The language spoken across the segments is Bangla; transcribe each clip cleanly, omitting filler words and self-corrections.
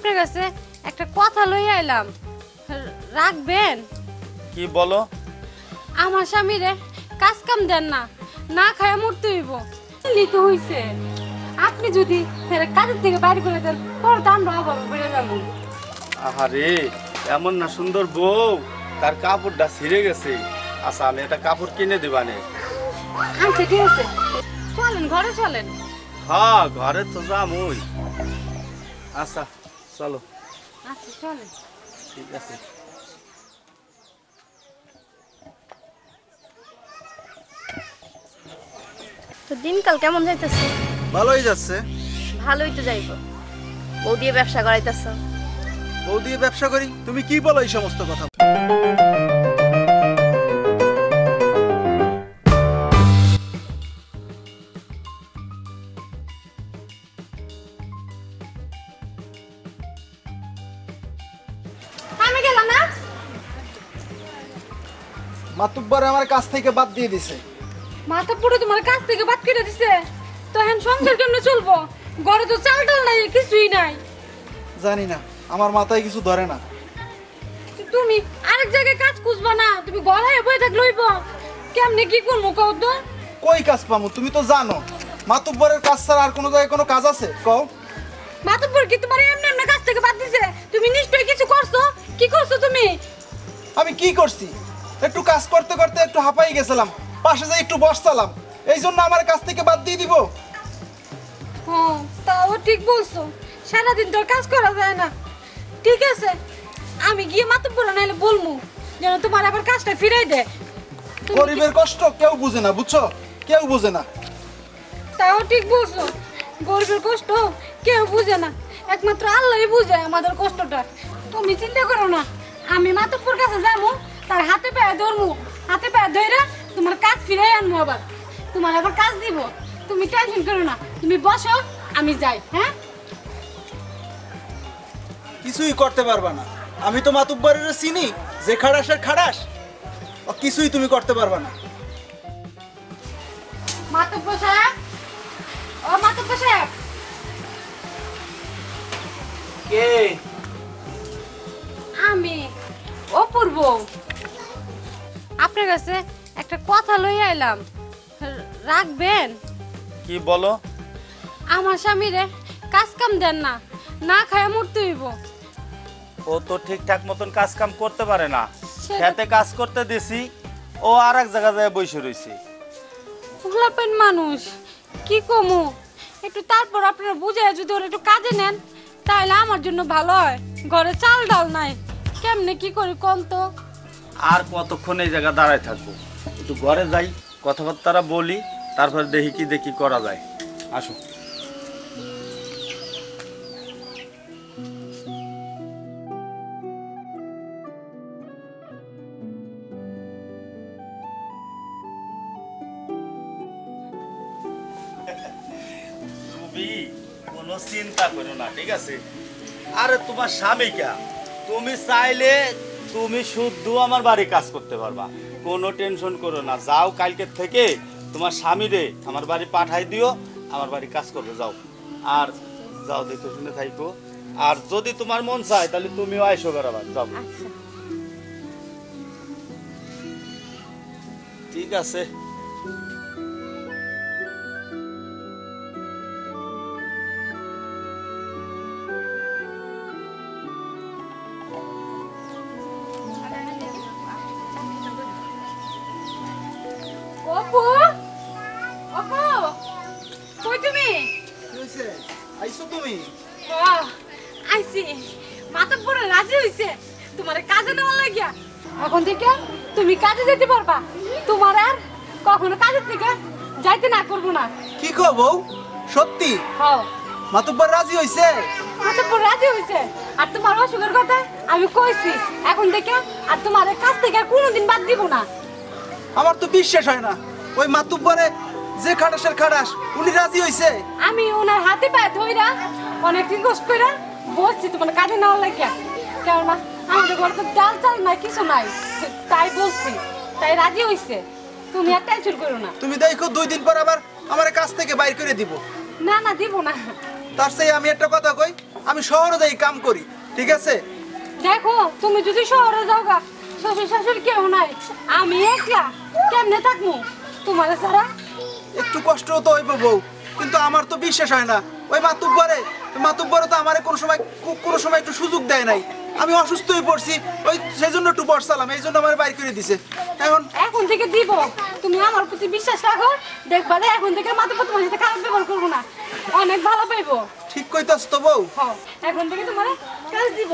আপনার কাছে একটা কথা লই আইলাম, রাখবেন? কি বলো? আমার স্বামীরে কাজ কাম দেন না, না খায়া মরতে হইব। লিতে হইছে, আপনি যদি কাজের থেকে বাইরে করে দেন পরে তো আমরা অভাবে বেড়ে যাবো। আহারে, এমন না সুন্দর বউ, তার কাপড়টা ছিঁড়ে গেছে। আচ্ছা, আমি একটা কাপড় কিনে দিবানে। আচ্ছা ঠিক আছে, চলেন ঘরে চলেন। হ্যাঁ, ঘরে তো যামই। আচ্ছা চলো। আচ্ছা চলেন। ঠিক আছে। তো দিনকাল কেমন যাইতেছে? ভালোই যাচ্ছে। ভালোই তো যাইব। বউ দিয়ে ব্যবসা করাইতেছ? বউ দিয়ে ব্যবসা করি? তুমি কি বলো এই সমস্ত কথা? আমি গেলাম না। মাতুব্বর আমার কাছ থেকে বাদ দিয়ে দিছে। মাথা পুরো তোমার কাছ থেকে বাদ করে দিছে, তো এখন সংসার কেমনে চলবো? ঘরে তো চাল ডাল নাই, কিছুই নাই। জানি না, আমার মাথায় কিছু ধরে না। তুমি আরেক জায়গায় কাজ খুঁজবা না, তুমি ঘরে বসে থাকলে হইব? কেমনে কি করবো কও তো? কই কাজ পামু? তুমি তো জানো মাতুব্বরের কাজ ছাড়া আর কোনো জায়গায় কোনো কাজ আছে? কও। মাতব্বর কি তোমার এমনি এমনি কাছ থেকে বাদ দিছে? তুমি নিশ্চয়ই কিছু করছো। কি করছো তুমি? আমি কি করছি? একটু কাজ করতে করতে একটু হাঁপাই গেছিলাম, পাশে যাই একটু বসতালাম, এই জন্য আমার কাছ থেকে বাদ দিয়ে দিব? হ্যাঁ, তাও ঠিক বলছো। সারাদিন তো আর কাজ করা যায় না। ঠিক আছে, আমি গিয়ে মাতব্বর নাইলে বলমু যেন তোমার আবার কাজটা ফিরাই দেয়। তুমি গরিবের কষ্ট কেউ বুঝে না, বুঝছো? কেউ বুঝে না। তাও ঠিক বলছো, গরিবের কষ্ট কেউ বুঝে না, একমাত্র আল্লাহই বুঝে আমাদের কষ্টটা। তুমি চিন্তা করো না, আমি মাতব্বর কাছে যাবো, তার হাতে পায়ে ধরবো, হাতে পায়ে ধরে তোমার কাজ ফিরাই আনবো, আবার তোমার আবার কাজ দিব। তুমি টেনশন করো না, তুমি বসো, আমি যাই। হ্যাঁ, কিছুই করতে পারবা না। আমি তো মাতুব্বরের চিনি, যে খাড়াসের খাড়াস, ও কিছুই তুমি করতে পারবা না। মাতব্বর সাহেব, ও মাতব্বর সাহেব। কে? আমি অপূর্ব, আপনার কাছে একটা কথা লই আইলাম, রাখবেন? কি বলো? আমার স্বামীরে কাজ কাম দেন না, না খায়া মরতে হইব। ও তো ঠিকঠাক মতন কাজ কাম করতে পারে না। সেটা- খেতে কাজ করতে দিছি, ও আর এক জায়গায় যায় বসে রয়েছে। পোলাপেন মানুষ, কি কমু? একটু তারপর আপনারা বুঝে যদি ওরা একটু কাজে নেন তাহলে আমার জন্য ভালো হয়। ঘরে চাল ডাল নাই, কেমনে কি করি কোন তো? আর কতক্ষণ এই জায়গা দাঁড়ায় থাকবো? একটু ঘরে যাই, কথাবার্তা বলি, তারপর দেখি করা যায়। আসো। তুমি কোনো চিন্তা করো না, ঠিক আছে? আরে তোমার স্বামীকা, তুমি চাইলে তুমি শুদ্ধ আমার বাড়ি কাজ করতে পারবা, কোনো টেনশন করো না। যাও, কালকে থেকে তোমার স্বামীরে আমার বাড়ি পাঠাই দিও, আমার বাড়ি কাজ করবে। যাও, আর যাও, দেখে শুনে থাইকো। আর যদি তোমার মন চায় তাহলে তুমিও আইসো বেড়াবার। যাও। আচ্ছা, ঠিক আছে। অপু, অপু, কই তুমি? কি হইছে? আইছো তুমি? আইছি, মাতব্বর রাজি হইছে তোমার কাজে নেওয়ার লাগিয়া। এখন থেকে তুমি কাজে যেতে পারবা, তোমার আর কখনো কাজের থেকে যাইতে না করবো না। কি কও বউ? সত্যি? হ্যাঁ, মাতুব্বর রাজি হইছে? মাতব্বর রাজি হইছে। আর তোমার অসুখের কথা আমি কইছি, এখন থেকে আর তোমার কাজ থেকে আর কোনোদিন বাদ দিব না। আমার তো বিশ্বাস হয় না, ওই মাতুব্বরে যে খাড়াসের খাড়াস, উনি রাজি হইছে? আমি ওনার হাতে পায়ে ধইরা অনেক রিকোয়েস্ট কইরা বলছি তোমার কাজে নেওয়ার লাগিয়া, কেননা আমাদের ঘরে তো ডাল চাল নাই, কিছু নাই, তাই বলছি, তাই রাজি হইছে। তুমি আর টেনশন করো না। তুমি দেখো 2 দিন পর আবার আমার কাছ থেকে বাইর করে দিব। না না, দিব না। তার চেয়ে আমি একটা কথা কই, আমি আমি শহরে যাই কাম করি, ঠিক আছে? দেখো তুমি যদি শহরে যাও গা, শ্বশুর শাশুড়ি কেউ নাই, আমি একলা কেমনে থাকবো তোমার ছাড়া? একটু কষ্ট তো হইব বউ, কিন্তু আমার তো বিশ্বাস হয় না। ওই মাতুব্বরে তো আমার কোনো সময় একটু সুযোগ দেয় নাই। আমি অসুস্থ হয়ে পড়ছি, ওই সেজন্য একটু বসছিলাম, এই জন্য আমার বাইর করে দিছে। এখন থেকে দিব, তুমি আমার প্রতি বিশ্বাস রাখো, দেখবা যে এখন থেকে মাথা তোমার সাথে খারাপ ব্যবহার করবো না, অনেক ভালো পাইবো। ঠিক কইতাছ তো বউ? হ্যাঁ, এখন থেকে তোমার কাজ দিব।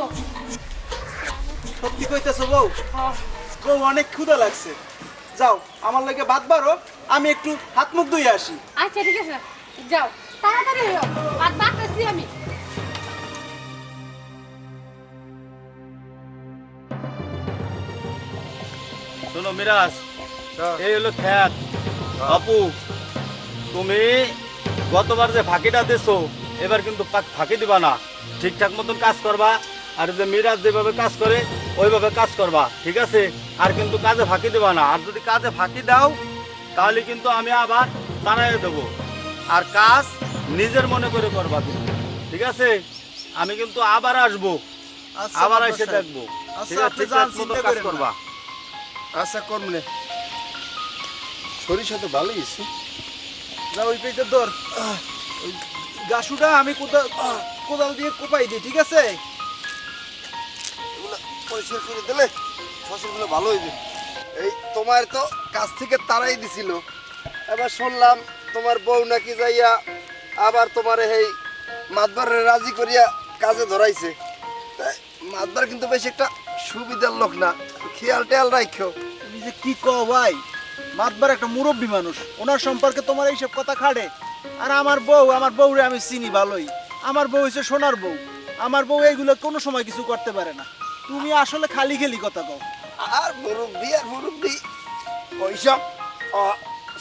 সত্যি কইতাছ বউ? হ্যাঁ। বউ অনেক ক্ষুধা লাগছে, যাও আমার লাগে ভাত বাড়ো, আমি একটু হাত মুখ ধুয়ে আসি। আচ্ছা ঠিক আছে, যাও তাড়াতাড়ি হও, ভাত বাড়তেছি আমি। শোনো মিরাজ, এই হলো খ্যাত। আপু, তুমি গতবার যে ফাঁকিটা দিছো, এবার কিন্তু ফাঁকি দিবা না, ঠিকঠাক মতন কাজ করবা। আর যে মিরাজ যেভাবে কাজ করে ওইভাবে কাজ করবা, ঠিক আছে? আর কিন্তু কাজে ফাঁকি দিবা না। আর যদি কাজে ফাঁকি দাও তাহলে কিন্তু আমি আবার তাড়াই দেবো। আর কাজ নিজের মনে করে করবা তুমি, ঠিক আছে? আমি কিন্তু আবার আসবো, আবার এসে দেখবো, ঠিক আছে? ঠিকঠাক মতো কাজ করবা। আচ্ছা করমনে, সরিষা তো ভালোই হয়েছে। যাও ওই পেজের দর, ওই গাছুটা আমি কোদাল দিয়ে কোপাই দিই, ঠিক আছে? এগুলো পরিষ্কার করে দিলে ফসলগুলো ভালো হইবে। এই তোমার তো কাছ থেকে তারাই দিছিল, এবার শুনলাম তোমার বউ নাকি যাইয়া আবার তোমার এই মাতবারে রাজি করিয়া কাজে ধরাইছে। তাই মাতবার কিন্তু বেশ একটা সুবিধার লোক না, খেয়াল টেয়াল রাখো। তুমি যে কি কও ভাই, মাতবার একটা মুরব্বী মানুষ, ওনার সম্পর্কে তোমার এইসব কথা খাড়ে। আর আমার বউরে আমি চিনি ভালোই। আমার বউ হচ্ছে সোনার বউ, আমার বউ এইগুলো কোনো সময় কিছু করতে পারে না। তুমি আসলে খালি খেলি কথা কও। আর মুরব্বী ওইসব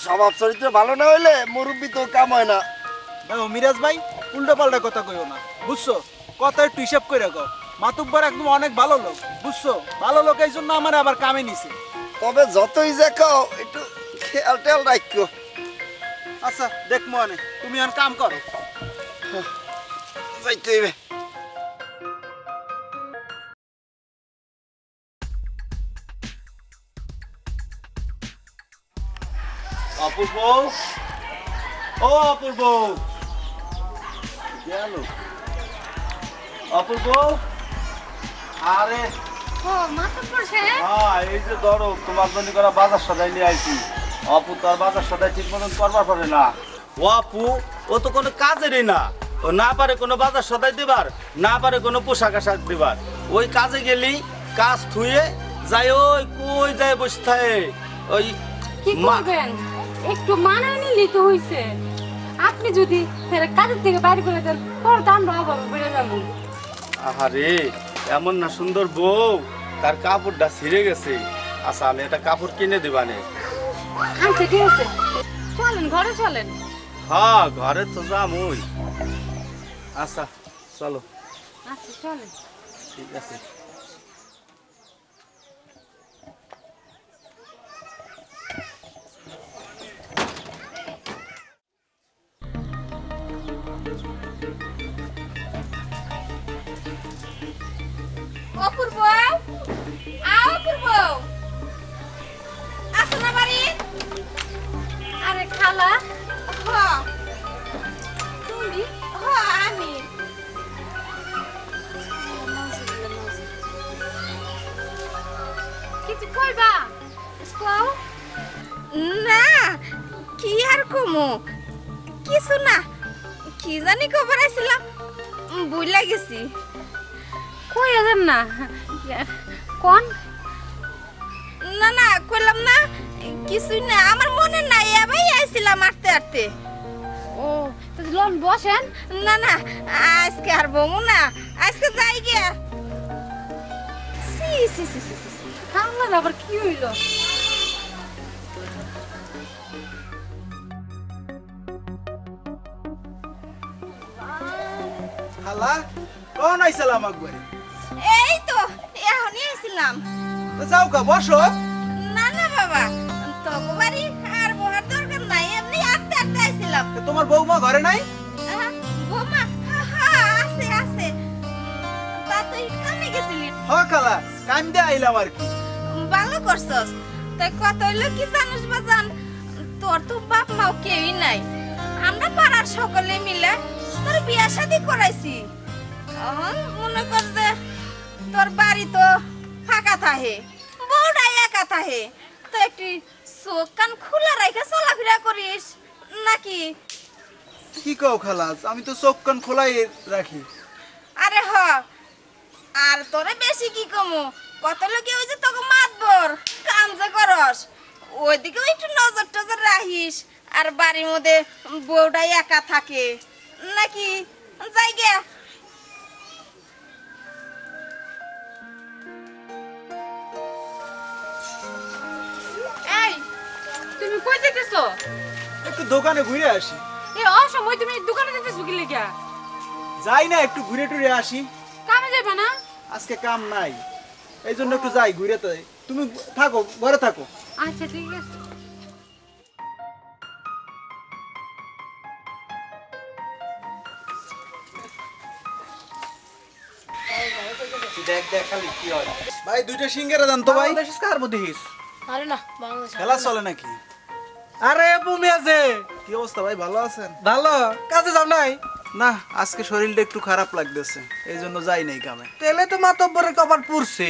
স্বভাব চরিত্র ভালো না হইলে মুরব্বী তো কাম হয় না। দেখো মিরাজ ভাই, উল্টো পাল্টা কথা কইও না, বুঝছো? কথা একটু হিসাব করে কও। মাতুব্বার একদম অনেক ভালো লোক, বুঝছো? ভালো লোক, এই জন্য আমার আবার কামে নিছে। তবে যতই যে খাও একটু খেয়াল টেয়াল রাখো। আচ্ছা দেখবো অনেক, তুমি আর কাম করো। যাইতে হইবে। অপূর্ব, ও অপূর্ব, গেল অপূর্ব। আরে ও মাতব্বর সাহেব, হ্যাঁ, এই যে ধরো তোমার জন্য করা বাজার সদাই নিয়ে আইছি। অপু তো আর বাজার সদাই ঠিক মতন করবার পারে না। ও আপু, ও তো কোনো কাজেরই না। ও না পারে কোনো বাজার সদাই দিবার, না পারে কোনো পোশাক আশাক দিবার। ওই কাজে গেলি কাজ থুয়ে যায়, ওই কই যায় বসে থাকে। ওই কি করবেন, একটু মানায় নিলেই তো হইছে। আপনি যদি ফের কাজের থেকে বাইরে করে দেন, পরে তো আমরা অভাবে বেড়ে যাবো। আহারে, এমন না সুন্দর বউ, তার কাপড়টা ছিঁড়ে গেছে। আচ্ছা, আমি একটা কাপড় কিনে দিবানে। আচ্ছা ঠিক আছে, চলেন ঘরে চলেন। হ্যাঁ, ঘরে তো যামই। আচ্ছা চলো। আচ্ছা চলেন। ঠিক আছে। অপূর্ব, অপূর্ব, আসো না বাড়ি। আরে খালা, হ্যাঁ তুমি হ্যাঁ আমি। কিছু কইবা? কও। না, কি আর কমু, কিছু না। কি জানি খবর আছিলাম, বুঝলা গেছি। কই আছেন না কোন? না না কইলাম না, কিছুই না, আমার মনে নাই। এবাই আইছিলাম আটতে আটতে। ও তো লোন বসেন। না না, আজকে আর বমু না, আজকে যাই গে। সি সি সি সি সি। খালার আবার কি হইল? খালা কোন আইসালাম একবার? এই তো এখনই আইছিলাম। তো যাও গা, বসো। না না বাবা, তো বাড়ি আর বহার দরকার নাই, এমনি আটতে আটতে আইছিলাম। তো তোমার বৌমা ঘরে নাই? বৌমা, হ্যাঁ আছে আছে, হ খালা কান্দে আইলাম আর কি। ভালো করছস। তাই কত হইলো কি জানিস বাজান, তোর তো বাপ মাও কেউই নাই, আমরা পাড়ার সকলে মিলে তোর বিয়া শাদি করাইছি। এখন মনে কর যে তোর বাড়ি তো ফাঁকা থাহে, বউটাই একা থাহে, তো একটু চোখ কান খোলা রাখে চলাফেরা করিস নাকি? কি কও খালা, আমি তো চোখ কান খোলাই রাখি। আরে হ, আর তোরে বেশি কি কমু, কত লোকে ওই যে তোকে মাতবর কাম যে করস, ওইদিকেও একটু নজর টজর রাখিস। আর বাড়ির মধ্যে বউটাই একা থাকে নাকি? যাই গে। এই তুমি কই যেতেছো? একটু দোকানে ঘুরে আসি। এই অসময় তুমি দোকানে যেতেছো কি লাগা? যাই না একটু ঘুরে টুরে আসি। কামে যাবে না? আজকে কাম নাই, এই জন্য একটু যাই ঘুরে। তো তুমি থাকো, ঘরে থাকো। আচ্ছা ঠিক আছে। দেখ দেখ খালি কি হয়। ভাই দুইটা সিঙ্গারা দেন তো ভাই। বাংলাদেশ কার মধ্যে হিস? আরে না বাংলাদেশ খেলা চলে নাকি? আরে ভূমি আছে। কি অবস্থা ভাই, ভালো আছেন? ভালো, কাজে যাও নাই? না, আজকে শরীরটা একটু খারাপ লাগতেছে, এই জন্য যাই নাই কামে। তেলে তো মাতব্বরের কপাল পুড়ছে।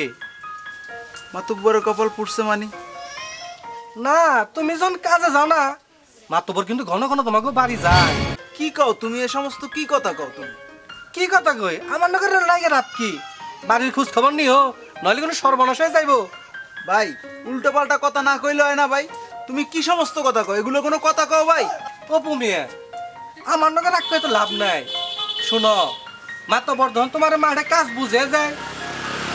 মাতুব্বরের কপাল পুড়ছে মানে? না, তুমি যখন কাজে যাও না, মাতব্বর কিন্তু ঘন ঘন তোমাকে বাড়ি যায়। কি কও তুমি, এ সমস্ত কি কথা কও তুমি? কি কথা কই, আমার নগরে লাগে রাত কি বাড়ির খোঁজ খবর নিও, নইলে কোনো সর্বনাশ হয়ে যাইবো। ভাই উল্টো পাল্টা কথা না কইলে হয় না ভাই। তুমি কি সমস্ত কথা কও, এগুলো কোনো কথা কও ভাই? অপু মিয়া, আমার নগর রাখ তো লাভ নাই। শুনো, মাতব্বর যখন তোমার মাঠে কাজ বুঝে যায়,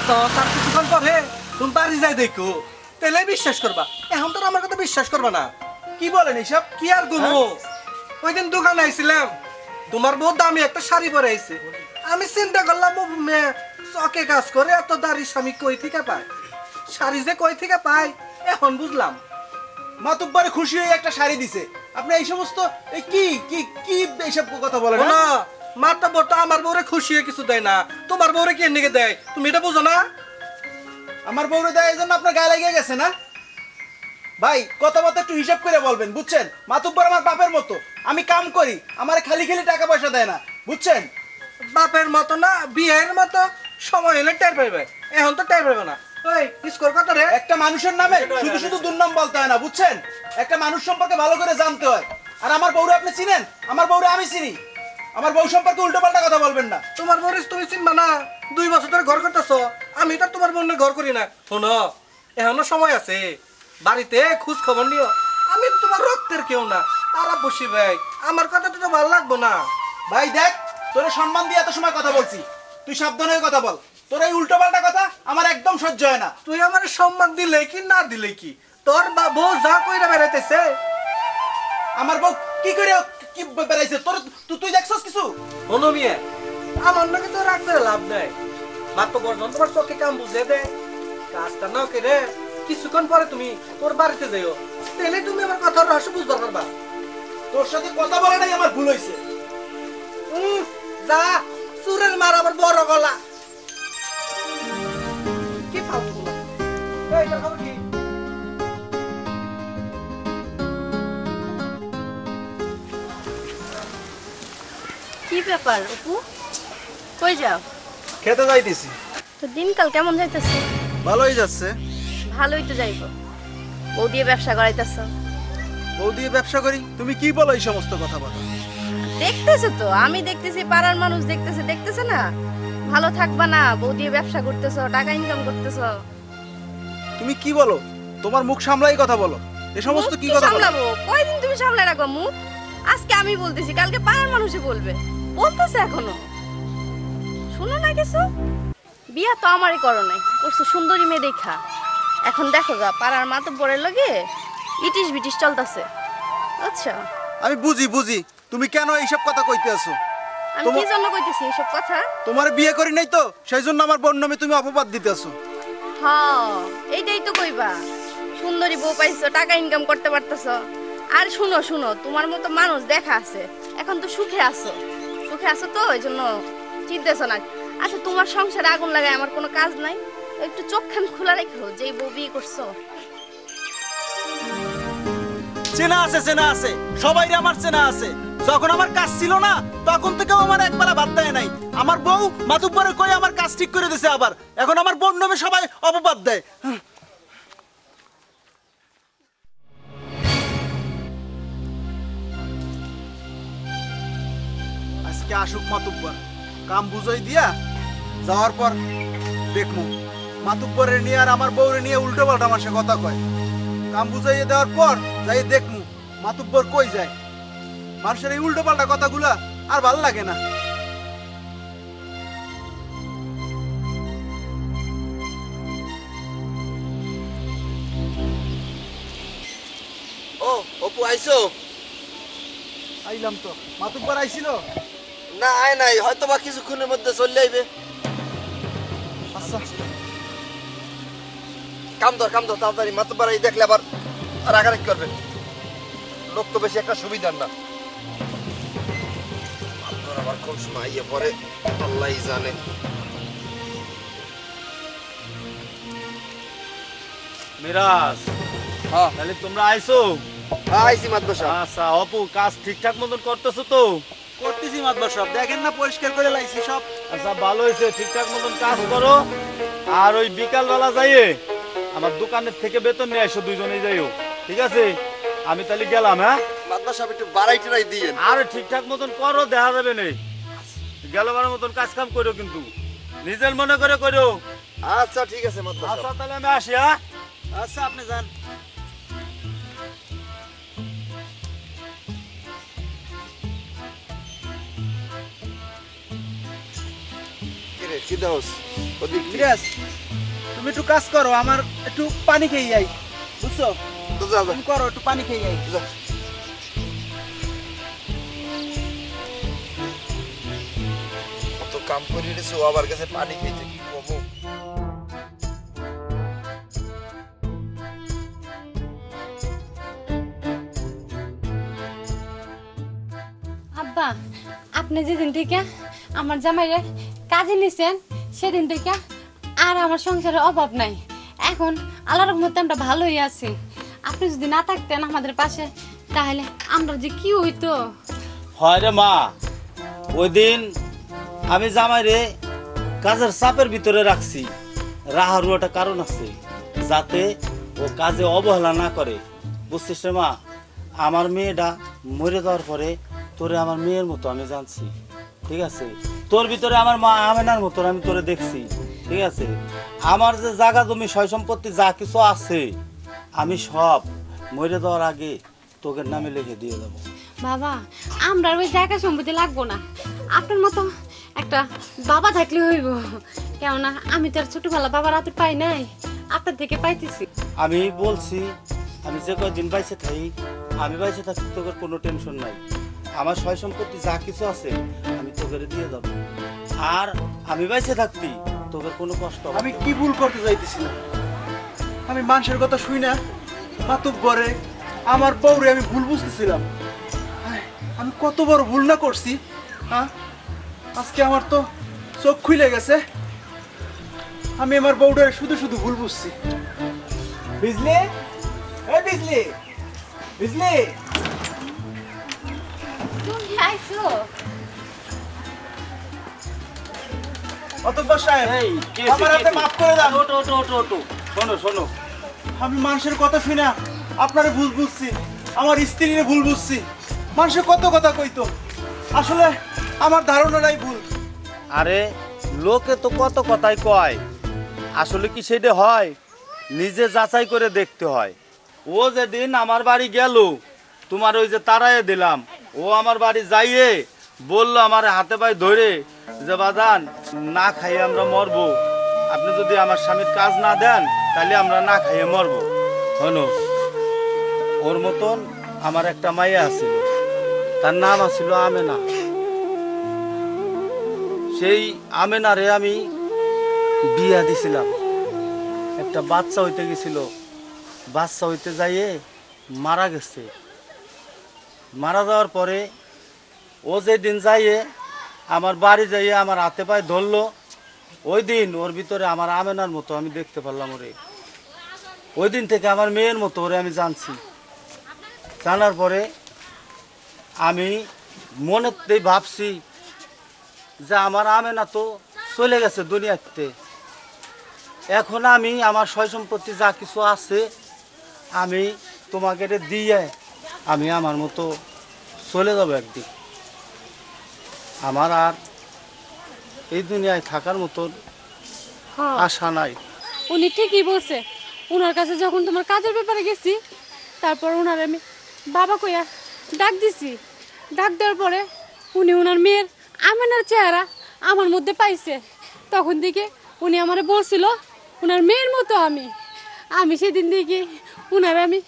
তো তার কিছুক্ষণ পরে তুমি বাড়ি যাই দেখো, তাহলে বিশ্বাস করবা। এখন তো আর আমার কথা বিশ্বাস করবা না। কি বলেন এইসব? কি আর গুমো, ওই দিন দোকানে আইছিলাম, তোমার বউ দামি একটা শাড়ি পরে আইছে। আমি চিন্তা করলাম ও মেয়ে চকে কাজ করে, এত দাড়ি স্বামী কই থেকে পায়, শাড়ি যে কই থেকে পায় এখন বুঝলাম। মাতুব্বরে খুশি হয়ে একটা শাড়ি দিছে, আপনি এই সমস্ত এই কি কি কি এইসব কথা বলেন? না, মাতা বউ তো আমার বউরে খুশি হয়ে কিছু দেয় না, তোমার বউরে কে নিকে দেয়, তুমি এটা বুঝো না? আমার বউরে দেয় এই জন্য আপনার গায়ে লেগে গেছে না? ভাই কথাবার্তা একটু হিসাব করে বলবেন, বুঝছেন? মাতুব্বর আমার বাপের মতো, আমি কাম করি, আমার খালি খালি টাকা পয়সা দেয় না, বুঝছেন? বাপের মতো না, বিয়ের মতো, সময় হলে টের পাইবে, এখন তো টের পাইবে না। ওই স্কোর কত রে? একটা মানুষের নামে শুধু শুধু দুর্নাম বলতে হয় না, বুঝছেন? একটা মানুষ সম্পর্কে ভালো করে জানতে হয়। আর আমার বউরে আপনি চিনেন, আমার বউরে আমি চিনি। আমার বউ সম্পর্কে উল্টো পাল্টা কথা বলবেন না। তোমার বউরে তুমি চিনবা না, 2 বছর ধরে ঘর করতেছো, আমি তো তোমার বোনের ঘর করি না। শোনো, এখনো সময় আছে, বাড়িতে খোঁজ খবর নিও। আমি তো তোমার রক্তের কেউ না, তারা বসি ভাই, আমার কথা তো ভালো লাগবো না। ভাই দেখ, তোরে সম্মান দিয়ে এত সময় কথা বলছি, তুই সাবধান হয়ে কথা বল। তোর এই উল্টো পাল্টা কথা আমার একদম সহ্য হয় না। তুই আমার সম্মান দিলে কি না দিলে কি, তোর বউ যা কইরা বেড়াইতেছে। আমার বউ কি করে কি বেড়াইছে তোর, তুই দেখছস কিছু? শোনো মিয়া, আমার নাকি তো রাগ করে লাভ নাই, মাত্র বর্জন তোমার চোখে কাম বুঝে দে, কাজটা না করে কিছুক্ষণ পরে তুমি তোর বাড়িতে যাইও, তাহলে তুমি আমার কথার রহস্য বুঝতে পারবা। তোর সাথে কথা বলাটাই আমার ভুল হয়েছে। যা, সুরের মার আবার বড় গলা। কি ফালতু বলা। এই তোর খবর কি? কি ব্যাপার অপু, কই যাও? খেতে যাইতেছি। তো দিনকাল কেমন যাইতেছে? ভালোই যাচ্ছে। ভালোই তো যাইব, বউ দিয়ে ব্যবসা করাইতেছ। বউ দিয়ে ব্যবসা করি, তুমি কি বলো এই সমস্ত কথা বলো? দেখতেছো তো, আমি দেখতেছি, পাড়ার মানুষ দেখতেছে না, ভালো থাকবা না, বউ দিয়ে ব্যবসা করতেছ, টাকা ইনকাম করতেছ। তুমি কি বলো? তোমার মুখ সামলাই কথা বলো, এই সমস্ত কি কথা বলো? সামলাবো কয়দিন, তুমি সামলাই রাখো মুখ। আজকে আমি বলতেছি, কালকে পাড়ার মানুষই বলবে, বলতেছে এখনো শুনো না কিছু। বিয়া তো আমারই করো নাই, করছে সুন্দরী মেয়ে দেখা। এখন দেখো গা, পাড়ার মাতব্বরের লগে ইটিস বিটিস চলতেছে। আচ্ছা, আমি বুঝি তুমি কেন এইসব কথা কইতে আছো। আমি কি জন্য কইতেছি এসব কথা? তোমার বিয়ে করি নাই তো, সেই জন্য আমার বোন নামে তুমি অপবাদ দিতে আছো। হ্যাঁ, এইটাই তো কইবা, সুন্দরী বউ পাইছো, টাকা ইনকাম করতে পারতেছ। আর শুনো, তোমার মতো মানুষ দেখা আছে, এখন তো সুখে আছো তো, এই জন্য চিনতেছ না। আচ্ছা তোমার সংসারে আগুন লাগায় আমার কোনো কাজ নাই, একটু চোখখান খোলা রেখো যে বউ বিয়ে করছো। চেনা আছে, চেনা আছে, সবাই আমার চেনা আছে। যখন আমার কাজ ছিল না তখন থেকেও আমার একবেলা ভাত দেয় নাই। আমার বউ মাতুব্বরে কই আমার কাজ ঠিক করে দিছে, আবার এখন আমার বোন নামে সবাই অপবাদ দেয়। আজকে আসুক মাতুব্বর, কাম বুঝাই দিয়া যাওয়ার পর দেখমু মাতুব্বরের নিয়ে আর আমার বউরে নিয়ে উল্টো পাল্টা আমার সাথে কথা কয়। কাম বুঝাইয়ে দেওয়ার পর যাই দেখমু মাতুব্বর কই যায়। মানুষের এই উল্টো পাল্টা কথাগুলা আর ভালো লাগে না। ও অপু আইছো? আইলাম তো। মাতুব্বর আইছিল? না আয় নাই, হয়তো বা কিছুক্ষণের মধ্যে চলে আইবে। আচ্ছা কাম ধর তাড়াতাড়ি, মাতুব্বর এই দেখলে আবার রাগারাগি করবে। লোক তো বেশি একটা সুবিধার না। মাতুব্বর আবার কোন সময় আইয়ে পরে আল্লাহই জানে। মিরাজ, হ্যাঁ তাহলে তোমরা আইছো? আইছি মাতুব্বর সাহেব। আচ্ছা অপু, কাজ ঠিকঠাক মতন করতেছো তো? করতেছি মাতবার সব, দেখেন না পরিষ্কার করে লাইছি সব। আচ্ছা ভালো হয়েছে, ঠিকঠাক মতন কাজ করো। আর ওই বিকাল বেলা যাইয়ে আমার দোকানের থেকে বেতন নিয়ে আসো, দুইজনেই যাইও, ঠিক আছে? আমি তাহলে গেলাম। হ্যাঁ মাতুব্বর সাহেব একটু বাড়াই টেরাই দিয়েন। আর ঠিকঠাক মতন করো, দেখা যাবে নেই। গেলবার মতন কাজ কাম করো, কিন্তু নিজের মনে করে করো। আচ্ছা ঠিক আছে মাতুব্বর আচ্ছা সাহেব। তাহলে আমি আসি। হ্যাঁ আচ্ছা আপনি যান। কি রে, কি দাওস? ওদিক কি? মিরাজ, তুমি একটু কাজ করো, আমার একটু পানি খেয়ে যাই, বুঝছো? তো যা যা তুমি করো, একটু পানি খেয়ে যাই। যা। কত কাম করে রেছো, আবার কাছে পানি খেয়েছে, কি কমো। আব্বা, আপনি যেদিন থেকে আমার জামাইরে কাজে নিছেন সেদিন থেকে আর আমার সংসারে অভাব নাই। এখন আল্লাহর রহমতে আমরা ভালোই আছি। আপনি যদি না থাকতেন আমাদের পাশে তাহলে আমরা যে কি হইতো। হয় রে মা, ওই দিন আমি জামাইরে কাজের চাপের ভিতরে রাখছি। রাহারও একটা কারণ আছে, যাতে ও কাজে অবহেলা না করে, বুঝছিস রে মা? আমার মেয়েটা মরে যাওয়ার পরে তোরে আমার মেয়ের মতো আমি জানছি, ঠিক আছে? তোর ভিতরে আমার মা আমেনার মতো আমি তোরে দেখছি, ঠিক আছে? আমার যে জায়গা জমি সয় সম্পত্তি যা কিছু আছে আমি সব মরে যাওয়ার আগে তোকে নামে লিখে দিয়ে দেবো। বাবা, আমরা ওই জায়গা সম্পত্তি লাগবো না, আপনার মতো একটা বাবা থাকলে হইব। কেননা আমি তো আর ছোটবেলা বাবার হাতে পাই নাই, আপনার থেকে পাইতেছি। আমি বলছি, আমি যে কয়দিন বাইসে থাকি, আমি বাইসে থাকি তোকে কোনো টেনশন নাই। আমার সয় সম্পত্তি যা কিছু আছে আমি তোকে দিয়ে দেবো। আর আমি বাইসে থাকতি তোকে কোনো কষ্ট হবে আমি না। কি ভুল করতে যাইতেছি না? আমি মানুষের কথা শুই না, মাতুব্বরে আমার বউরে আমি ভুল বুঝতেছিলাম। আমি কত বড় ভুল না করছি, হ্যাঁ? আজকে আমার তো চোখ খুলে গেছে। আমি আমার বউটারে শুধু শুধু ভুল বুঝছি। বুঝলি? এই বুঝলি? বুঝলি? তুমি আইছো? মাতুব্বর সাহেব, এই, কে আছে, আমার কে হাতে আছে? মাফ করে দাও। ওঠো, ওঠো, ওঠো, ওঠো। শোনো শোনো, আমি মানুষের কথা শুই না, আপনারে ভুল বুঝছি, আমার স্ত্রীরে ভুল বুঝছি। মানুষের কত কথা কইতো, আসলে আমার ধারণাটাই ভুল। আরে লোকে তো কত কথাই কয়, আসলে কি সেটা হয়? নিজে যাচাই করে দেখতে হয়। ও যেদিন আমার বাড়ি গেল, তোমার ওই যে তাড়াইয়ে দিলাম, ও আমার বাড়ি যাইয়ে বললো আমার হাতে পায়ে ধরে যে বাদান না খাইয়ে আমরা মরবো, আপনি যদি আমার স্বামীর কাজ না দেন তাহলে আমরা না খাইয়ে মরবো। শোনো, ওর মতন আমার একটা মাইয়া আছিল, তার নাম আছিল আমেনা। সেই আমেনারে আমি বিয়া দিছিলাম, একটা বাচ্চা হইতে গেছিল, বাচ্চা হইতে যাইয়ে মারা গেছে। মারা যাওয়ার পরে ও যেদিন যাইয়ে আমার বাড়ি যাইয়ে আমার হাতে পায়ে ধরলো, ওই দিন ওর ভিতরে আমার আমেনার মতো আমি দেখতে পারলাম ওরে। ওই দিন থেকে আমার মেয়ের মতো ওরে আমি জানছি। জানার পরে আমি মনেতেই ভাবছি যে আমার আমেনা তো চলে গেছে দুনিয়াতে, এখন আমি আমার সয় সম্পত্তি যা কিছু আছে আমি তোমাকে এটা দিয়ে আমি আমার মতো চলে যাবো একদিন। আমার আর এই দুনিয়ায় থাকার মতন হ্যাঁ আশা নাই। উনি ঠিকই বলছে। ওনার কাছে যখন তোমার কাজের ব্যাপারে গেছি, তারপর ওনার আমি বাবা কইয়া ডাক দিছি। ডাক দেওয়ার পরে উনি ওনার মেয়ের আমেনার চেহারা আমার মধ্যে পাইছে। তখন থেকে উনি আমারে বলছিল ওনার মেয়ের মতো আমি। আমি সেদিন থেকে ওনার আমি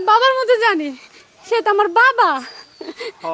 বাবার মতো জানি, সে তো আমার বাবা। হ